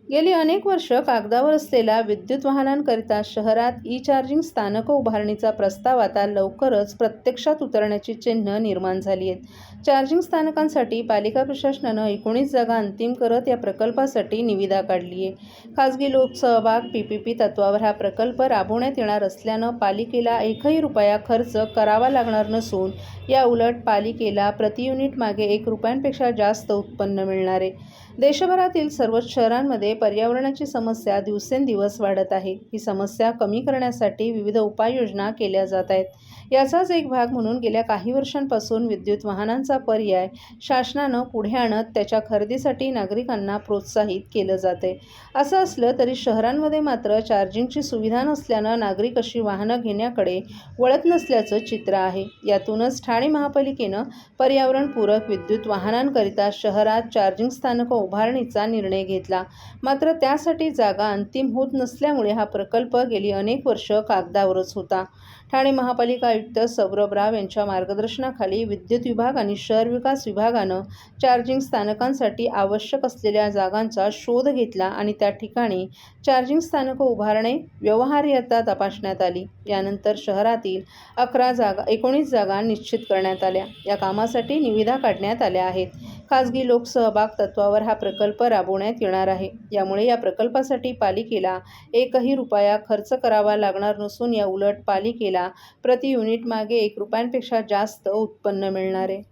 गेली अनेक वर्ष कागदावर असलेल्या विद्युत वाहनांकरिता शहरात ई-चार्जिंग स्थानकं उभारणीचा प्रस्ताव आता लवकरच प्रत्यक्षात उतरण्याची चिन्हं निर्माण झाली आहेत. चार्जिंग स्थानकांसाठी पालिका प्रशासनानं 19 जागा अंतिम करत या प्रकल्पासाठी निविदा काढली आहे. खासगी लोकसहभाग पीपीपी तत्त्वावर हा प्रकल्प राबवण्यात येणार असल्यानं पालिकेला एकही रुपया खर्च करावा लागणार नसून याउलट पालिकेला प्रति युनिट मागे ₹1पेक्षा जास्त उत्पन्न मिळणार आहे. देशभरातील सर्वच शहरांमध्ये पर्यावरणाची समस्या दिवसेंदिवस वाढत आहे. ही समस्या कमी करण्यासाठी विविध उपाययोजना केल्या जात आहेत. याचाच एक भाग म्हणून गेल्या काही वर्षांपासून विद्युत वाहनांचा पर्याय शासनानं पुढे आणत त्याच्या खरेदीसाठी नागरिकांना प्रोत्साहित केलं जातंय. असं असलं तरी शहरांमध्ये मात्र चार्जिंगची सुविधा नसल्यानं नागरिक अशी वाहनं घेण्याकडे वळत नसल्याचं चित्र आहे. यातूनच ठाणे महापालिकेनं पर्यावरणपूरक विद्युत वाहनांकरिता शहरात चार्जिंग स्थानकं उभारणीचा निर्णय घेतला. मात्र त्यासाठी जागा अंतिम होत नसल्यामुळे हा प्रकल्प गेली अनेक वर्ष कागदावरच होता. ठाणे महापालिका आयुक्त सौरभ राव यांच्या मार्गदर्शनाखाली विद्युत विभाग आणि शहर विकास विभागानं चार्जिंग स्थानकांसाठी आवश्यक असलेल्या जागांचा शोध घेतला आणि त्या ठिकाणी चार्जिंग स्थानकं उभारणे व्यवहार्यता तपासण्यात आली. यानंतर शहरातील 19 जागा निश्चित करण्यात आल्या. या कामासाठी निविदा काढण्यात आल्या आहेत. खासगी लोकसहभाग तत्त्वावर हा प्रकल्प राबवण्यात येणार आहे. यामुळे या प्रकल्पासाठी पालिकेला एकही रुपया खर्च करावा लागणार नसून याउलट पालिकेला प्रति युनिट मागे ₹1पेक्षा जास्त उत्पन्न मिळणार आहे.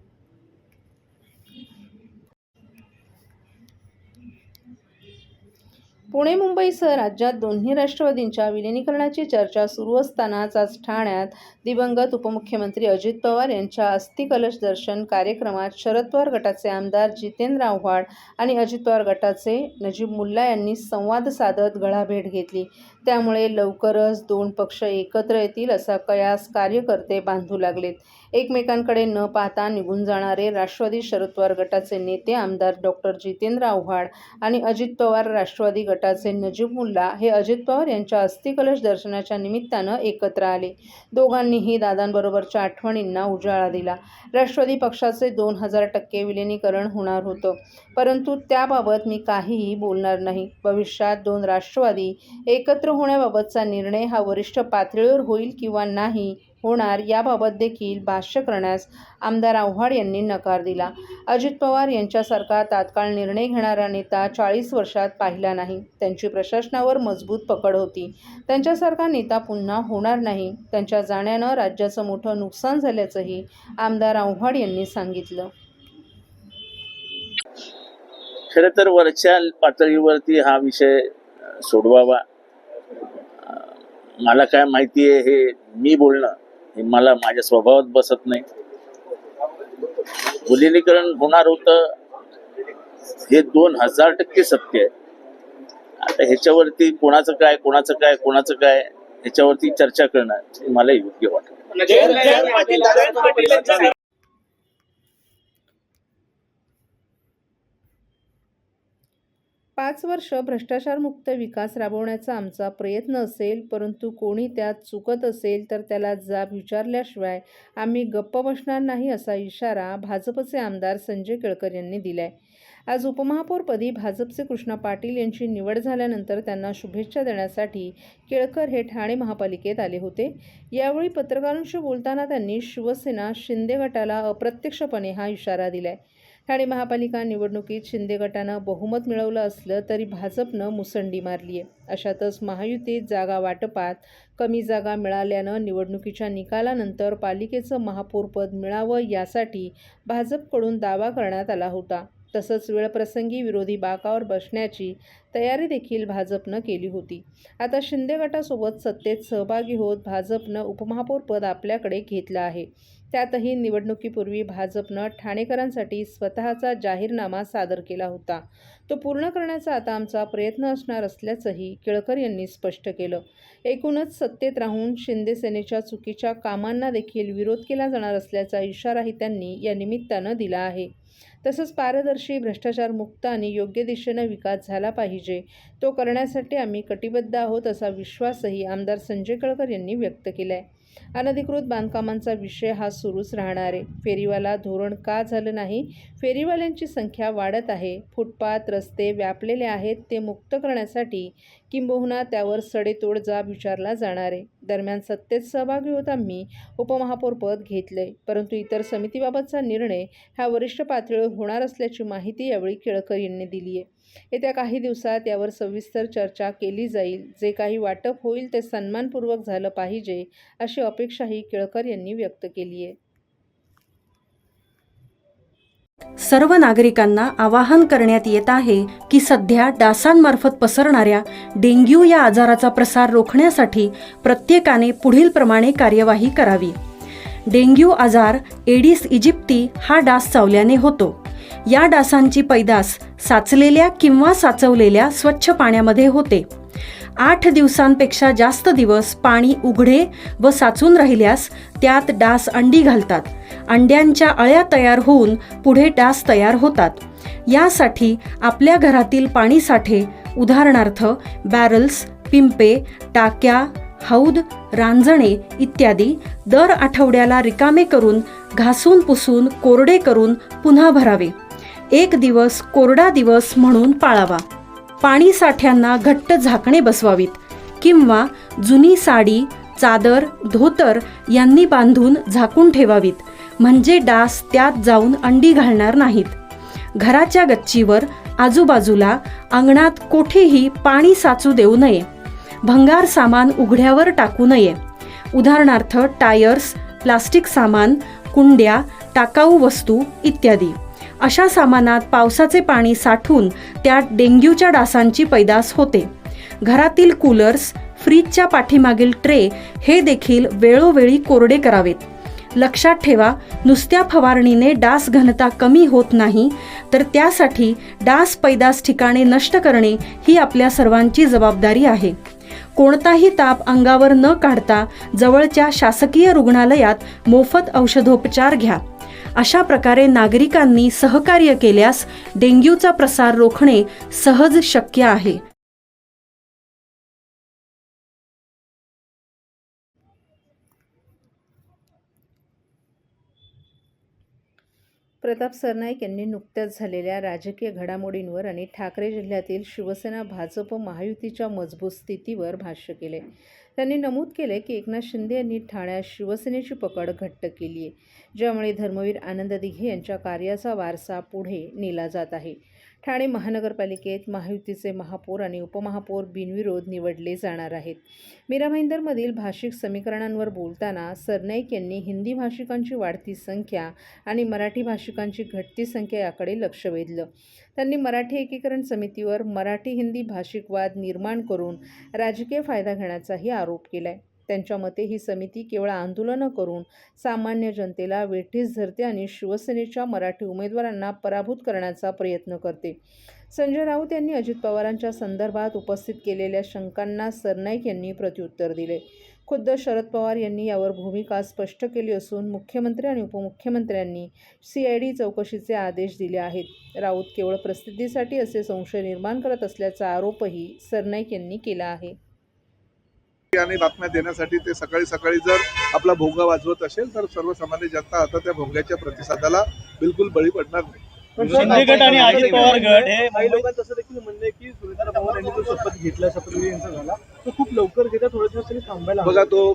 पुणे मुंबईसह राज्यात दोन्ही राष्ट्रवादींच्या विलिनीकरणाची चर्चा सुरू असतानाच आज ठाण्यात दिवंगत उपमुख्यमंत्री अजित पवार यांच्या अस्थिकलश दर्शन कार्यक्रमात शरद पवार गटाचे आमदार जितेंद्र आव्हाड आणि अजित पवार गटाचे नजीब मुल्ला यांनी संवाद साधत गळाभेट घेतली. त्यामुळे लवकरच दोन पक्ष एकत्र येतील असा कयास कार्यकर्ते बांधू लागलेत. एकमेकांकडे न पाहता निघून जाणारे राष्ट्रवादी शरद पवार गटाचे नेते आमदार डॉ. जितेंद्र आव्हाड आणि अजित पवार राष्ट्रवादी गटाचे नजीब मुल्ला हे अजित पवार यांच्या अस्थिकलश दर्शनाच्या निमित्तानं एकत्र आले. दोघांनीही दादांबरोबरच्या आठवणींना उजाळा दिला. राष्ट्रवादी पक्षाचे 2000% विलिनीकरण होणार होतं, परंतु त्याबाबत मी काहीही बोलणार नाही. भविष्यात दोन राष्ट्रवादी एकत्र होण्याबाबतचा निर्णय हा वरिष्ठ पातळीवर होईल किंवा नाही होणार याबाबत देखील भाष्य करण्यास आमदार आव्हाड यांनी नकार दिला. अजित पवार यांच्यासारखा तात्काळ निर्णय घेणारा नेता 40 वर्षात पाहिला नाही. त्यांची प्रशासनावर मजबूत पकड होती. त्यांच्यासारखा नेता पुन्हा होणार नाही. त्यांच्या जाण्यानं राज्याचं मोठं नुकसान झाल्याचंही आमदार आव्हाड यांनी सांगितलं. खरं तर वरच्या पातळीवरती हा विषय सोडवावा. मला काय माहिती आहे हे मी बोलणं हे मला माझ्या स्वभावात बसत नाही. विलिनीकरण होणार होतं हे 2000% सत्य आहे. आता ह्याच्यावरती कोणाचं काय ह्याच्यावरती चर्चा करणं मला योग्य वाटतं. 5 वर्ष भ्रष्टाचारमुक्त विकास राबवण्याचा आमचा प्रयत्न असेल, परंतु कोणी त्यात चुकत असेल तर त्याला जाब विचारल्याशिवाय आम्ही गप्प बसणार नाही असा इशारा भाजपचे आमदार संजय केळकर यांनी दिलाय. आज उपमहापौरपदी भाजपचे कृष्णा पाटील यांची निवड झाल्यानंतर त्यांना शुभेच्छा देण्यासाठी केळकर हे ठाणे महापालिकेत आले होते. यावेळी पत्रकारांशी बोलताना त्यांनी शिवसेना शिंदे गटाला अप्रत्यक्षपणे हा इशारा दिलाय. ठाणे महापालिका निवडणुकीत शिंदे गटानं बहुमत मिळवलं असलं तरी भाजपनं मुसंडी मारली आहे. अशातच महायुतीत जागा वाटपात कमी जागा मिळाल्यानं निवडणुकीच्या निकालानंतर पालिकेचं महापौरपद मिळावं यासाठी भाजपकडून दावा करण्यात आला होता. तसंच वेळप्रसंगी विरोधी बाकावर बसण्याची तयारी देखील भाजपनं केली होती. आता शिंदे गटासोबत सत्तेत सहभागी होत भाजपनं उपमहापौरपद आपल्याकडे घेतलं आहे. त्यातही निवडणुकीपूर्वी भाजपनं ठाणेकरांसाठी स्वतःचा जाहीरनामा सादर केला होता. तो पूर्ण करण्याचा आता आमचा प्रयत्न असणार असल्याचंही केळकर यांनी स्पष्ट केलं. एकूणच सत्तेत राहून शिंदे सेनेच्या चुकीच्या कामांना देखील विरोध केला जाणार असल्याचा इशाराही त्यांनी या निमित्तानं दिला आहे. तसंच पारदर्शी, भ्रष्टाचारमुक्त आणि योग्य दिशेनं विकास झाला पाहिजे, तो करण्यासाठी आम्ही कटिबद्ध आहोत असा विश्वासही आमदार संजय केळकर यांनी व्यक्त केलाय. अनधिकृत बांधकामांचा विषय हा सुरूच राहणार आहे. फेरीवाला धोरण का झालं नाही? फेरीवाल्यांची संख्या वाढत आहे. फुटपाथ, रस्ते व्यापलेले आहेत ते मुक्त करण्यासाठी किंबहुना त्यावर सडेतोड जाब विचारला जाणार आहे. दरम्यान सत्तेत सहभागी होत आम्ही उपमहापौरपद घेतलंय, परंतु इतर समितीबाबतचा निर्णय ह्या वरिष्ठ पातळीवर होणार असल्याची माहिती यावेळी केळकर यांनी दिली आहे. येत्या काही दिवसात यावर सविस्तर चर्चा केली जाईल. जे काही वाटप होईल ते सन्मानपूर्वक झालं पाहिजे अशी अपेक्षाही केळकर यांनी व्यक्त केली आहे. सर्व नागरिकांना आवाहन करण्यात येत आहे की सध्या डासांमार्फत पसरणाऱ्या डेंग्यू या आजाराचा प्रसार रोखण्यासाठी प्रत्येकाने पुढील प्रमाणे कार्यवाही करावी. डेंग्यू आजार एडिस इजिप्ती हा डास चावल्याने होतो. या डासांची पैदास साचलेल्या किंवा साचवलेल्या स्वच्छ पाण्यामध्ये होते. 8 दिवसांपेक्षा जास्त दिवस पाणी उघडे व साचून राहिल्यास त्यात डास अंडी घालतात. अंड्यांच्या अळ्या तयार होऊन पुढे डास तयार होतात. यासाठी आपल्या घरातील पाणीसाठे उदाहरणार्थ बॅरल्स, पिंपे, टाक्या, हौद, रांजणे इत्यादी दर आठवड्याला रिकामे करून घासून पुसून कोरडे करून पुन्हा भरावे. 1 दिवस कोरडा दिवस म्हणून पाळावा. पाणी साठ्यांना घट्ट झाकणे बसवावीत किंवा जुनी साडी, चादर, धोतर यांनी बांधून झाकून ठेवावीत, म्हणजे डास त्यात जाऊन अंडी घालणार नाहीत. घराच्या गच्चीवर, आजूबाजूला, अंगणात कोठेही पाणी साचू देऊ नये. भंगार सामान उघड्यावर टाकू नये. उदाहरणार्थ टायर्स, प्लास्टिक सामान, कुंड्या, टाकाऊ वस्तू इत्यादी. अशा सामानात पावसाचे पाणी साठून त्यात डेंग्यूच्या डासांची पैदास होते. घरातील कूलर्स, फ्रीजच्या पाठीमागील ट्रे हे देखील वेळोवेळी कोरडे करावेत. लक्षात ठेवा, नुसत्या फवारणीने डास घनता कमी होत नाही, तर त्यासाठी डास पैदास ठिकाणे नष्ट करणे ही आपल्या सर्वांची जबाबदारी आहे. कोणताही ताप अंगावर न काढता जवळच्या शासकीय रुग्णालयात मोफत औषधोपचार घ्या. अशा प्रकारे नागरिकांनी सहकार्य केल्यास डेंग्यूचा प्रसार रोखणे सहज शक्य आहे. प्रताप सरनाईक यांनी नुकत्याच झालेल्या राजकीय घडामोडींवर आणि ठाकरे जिल्ह्यातील शिवसेना भाजप महायुतीच्या मजबूत स्थितीवर भाष्य केले. त्यांनी नमूद केले की एकनाथ शिंदे यांनी ठाण्यात शिवसेनेची पकड घट्ट केली आहे, ज्यामुळे धर्मवीर आनंद दिघे यांच्या कार्याचा वारसा पुढे नेला जात आहे. ठाणे महानगरपालिकेत महायुतीचे महापौर आणि उपमहापौर बिनविरोध निवडले जाणार आहेत. मीरा भाईंदरमधील भाषिक समीकरणांवर बोलताना सरनाईक यांनी हिंदी भाषिकांची वाढती संख्या आणि मराठी भाषिकांची घटती संख्या याकडे लक्ष वेधलं. त्यांनी मराठी एकीकरण समितीवर मराठी हिंदी भाषिक वाद निर्माण करून राजकीय फायदा घेण्याचाही आरोप केलाय. त्यांच्या मते ही समिती केवळ आंदोलनं करून सामान्य जनतेला वेठीस धरते आणि शिवसेनेच्या मराठी उमेदवारांना पराभूत करण्याचा प्रयत्न करते. संजय राऊत यांनी अजित पवारांच्या संदर्भात उपस्थित केलेल्या शंकांना सरनाईक यांनी प्रत्युत्तर दिले. खुद्द शरद पवार यांनी यावर भूमिका स्पष्ट केली असून मुख्यमंत्री आणि उपमुख्यमंत्र्यांनी CID चौकशीचे आदेश दिले आहेत. राऊत केवळ प्रसिद्धीसाठी असे संशय निर्माण करत असल्याचा आरोपही सरनाईक यांनी केला आहे. आणि बातम्या देण्यासाठी ते सकाळी सकाळी जर आपला भोंगा वाजवत असेल तर सर्वसामान्य जनता आता त्या भोंग्याच्या प्रतिसादाला बिलकुल बळी पडणार नाही. शिंदे गट आणि अजित पवार गट हे काही लोकांचं असं देखील म्हणणं आहे की सुनीता पवार यांनी जो शपथ घेतला, शपथविधी यांचा झाला तो खूप लवकर घेता, थोड्या दिवस त्यांनी थांबायला बघा, तो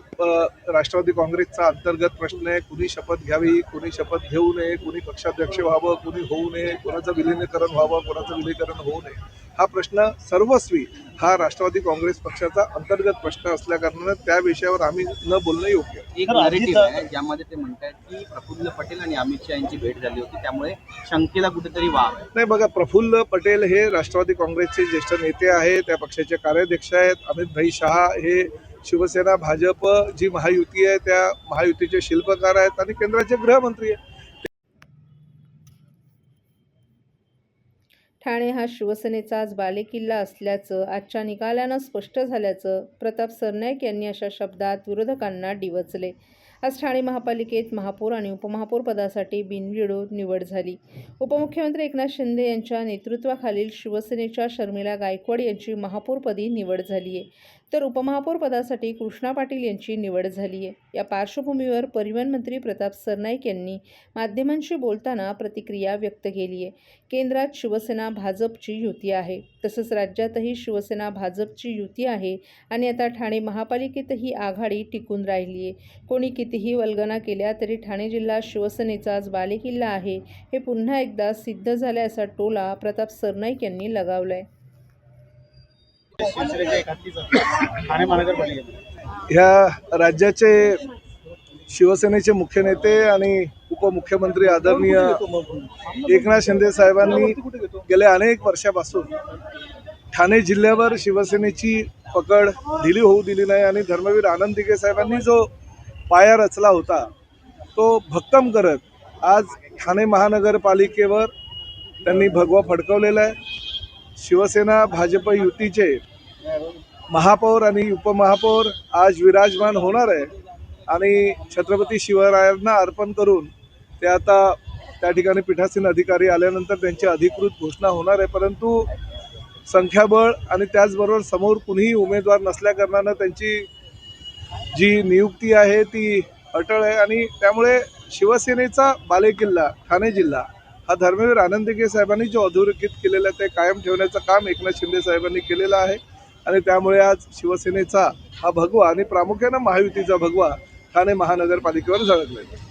राष्ट्रवादी काँग्रेसचा अंतर्गत प्रश्न आहे. कुणी शपथ घ्यावी, कुणी शपथ घेऊ नये, कुणी पक्षाध्यक्ष व्हावं, कुणी होऊ नये, कोणाचं विलिनीकरण व्हावं, कोणाचं विलीकरण होऊ नये, हा प्रश्न सर्वस्वी हा राष्ट्रवादी काँग्रेस पक्षाचा अंतर्गत प्रश्न असल्या कारणाने त्या विषयावर आम्ही न बोलणं योग्य. एक नॅरेटिव्ह आहे ज्यामध्ये ते म्हणतात की प्रफुल्ल पटेल आणि अमित शहा यांची भेट झाली होती, त्यामुळे शंकेला कुठेतरी वाव आहे. नाही, बघा, प्रफुल्ल पटेल हे राष्ट्रवादी काँग्रेसचे ज्येष्ठ नेते आहेत, त्या पक्षाचे कार्याध्यक्ष आहेत. अमित भाई शहा हे शिवसेना भाजप जी महायुती आहे त्या महायुतीचे शिल्पकार आहेत आणि केंद्राचे गृहमंत्री आहेत. ठाणे हा शिवसेनेचाच बालेकिल्ला असल्याचं आजच्या निकालानं स्पष्ट झाल्याचं प्रताप सरनाईक यांनी अशा शब्दात विरोधकांना डिवचले. आज ठाणे महापालिकेत महापौर आणि उपमहापौर पदासाठी बिनविरोध निवड झाली. उपमुख्यमंत्री एकनाथ शिंदे यांच्या नेतृत्वाखालील शिवसेनेच्या शर्मिला गायकवाड यांची महापौरपदी निवड झाली आहे. तर उपमहापौर पदासाठी कृष्णा पाटील यांची निवड झाली आहे. या पार्श्वभूमीवर परिवहन मंत्री प्रताप सरनाईक यांनी माध्यमांशी बोलताना प्रतिक्रिया व्यक्त केली आहे. केंद्रात शिवसेना भाजपची युती आहे, तसंच राज्यातही शिवसेना भाजपची युती आहे आणि आता ठाणे महापालिकेतही आघाडी टिकून राहिली आहे. कोणी कितीही वल्गना केल्या तरी ठाणे जिल्हा शिवसेनेचाच बालेकिल्ला आहे, हे पुन्हा एकदा सिद्ध झाले असा टोला प्रताप सरनाईक यांनी लगावलाय. शिवसेनेच्या एकात्मिक सत्ता ठाणे महानगरपालिकेत ह्या राज्याचे शिवसेनेचे मुख्य नेते आणि उपमुख्यमंत्री आदरणीय एकनाथ शिंदे साहेबांनी गेल्या अनेक वर्षापासून ठाणे जिल्ह्यावर शिवसेनेची पकड ढिली होऊ दिली नाही आणि धर्मवीर आनंद दिघे साहेबांनी जो पाया रचला होता तो भक्कम करत आज ठाणे महानगरपालिकेवर त्यांनी भगवा फडकवलेला आहे. शिवसेना भाजप युतीचे महापौर आणि उपमहापौर आज विराजमान होणार आहे आणि छत्रपती शिवरायांना अर्पण करून ते आता त्या ठिकाणी पीठासीन अधिकारी आल्यानंतर त्यांची अधिकृत घोषणा होणार आहे. परंतु संख्याबळ आणि त्याचबरोबर समोर कुणीही उमेदवार नसल्याकारणानं त्यांची जी नियुक्ती आहे ती अटळ आहे आणि त्यामुळे शिवसेनेचा बालेकिल्ला ठाणे जिल्हा हा धर्मवीर आनंद दिघे साहेबांनी जो अधोरेखित केलेला आहे ते कायम ठेवण्याचं काम एकनाथ शिंदे साहेबांनी केलेलं आहे आणि त्यामुळे आज शिवसेनेचा हा भगवा आणि प्रामुख्यानं महायुतीचा भगवा ठाणे महानगरपालिकेवर झळकलेला आहे.